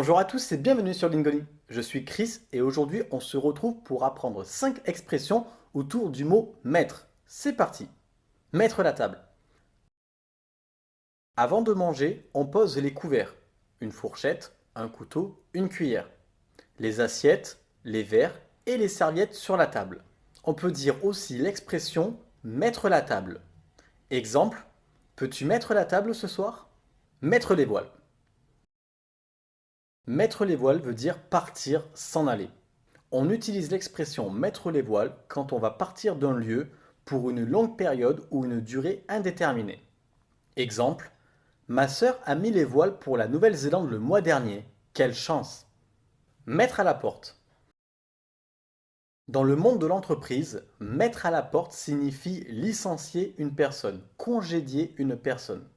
Bonjour à tous et bienvenue sur Lingoni. Je suis Chris et aujourd'hui on se retrouve pour apprendre 5 expressions autour du mot mettre. C'est parti. Mettre la table. Avant de manger, on pose les couverts. Une fourchette, un couteau, une cuillère. Les assiettes, les verres et les serviettes sur la table. On peut dire aussi l'expression mettre la table. Exemple, peux-tu mettre la table ce soir? Mettre les voiles. Mettre les voiles veut dire partir, s'en aller. On utilise l'expression mettre les voiles quand on va partir d'un lieu pour une longue période ou une durée indéterminée. Exemple, ma sœur a mis les voiles pour la Nouvelle-Zélande le mois dernier. Quelle chance! Mettre à la porte. Dans le monde de l'entreprise, mettre à la porte signifie licencier une personne, congédier une personne.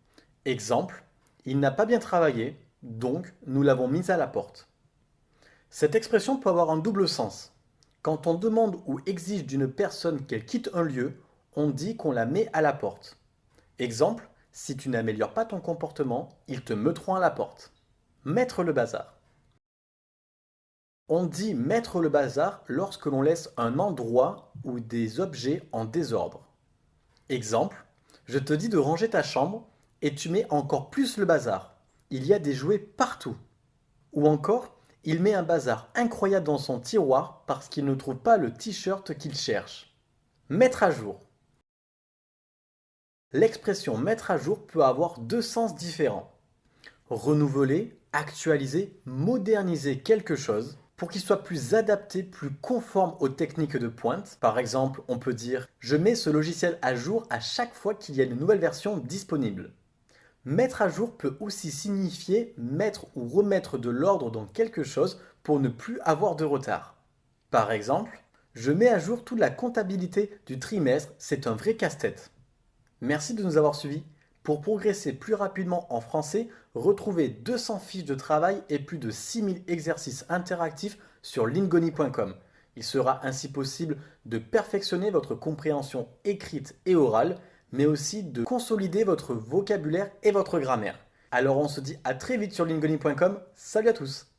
Exemple, il n'a pas bien travaillé, donc nous l'avons mis à la porte. Cette expression peut avoir un double sens. Quand on demande ou exige d'une personne qu'elle quitte un lieu, on dit qu'on la met à la porte. Exemple, si tu n'améliores pas ton comportement, ils te mettront à la porte. Mettre le bazar. On dit mettre le bazar lorsque l'on laisse un endroit ou des objets en désordre. Exemple, je te dis de ranger ta chambre et tu mets encore plus le bazar. Il y a des jouets partout. Ou encore, il met un bazar incroyable dans son tiroir parce qu'il ne trouve pas le t-shirt qu'il cherche. Mettre à jour. L'expression mettre à jour peut avoir deux sens différents. Renouveler, actualiser, moderniser quelque chose pour qu'il soit plus adapté, plus conforme aux techniques de pointe. Par exemple, on peut dire « Je mets ce logiciel à jour à chaque fois qu'il y a une nouvelle version disponible ». Mettre à jour peut aussi signifier mettre ou remettre de l'ordre dans quelque chose pour ne plus avoir de retard. Par exemple, je mets à jour toute la comptabilité du trimestre, c'est un vrai casse-tête. Merci de nous avoir suivis. Pour progresser plus rapidement en français, retrouvez 200 fiches de travail et plus de 6000 exercices interactifs sur lingoni.com. Il sera ainsi possible de perfectionner votre compréhension écrite et orale, mais aussi de consolider votre vocabulaire et votre grammaire. Alors on se dit à très vite sur lingoni.com. Salut à tous!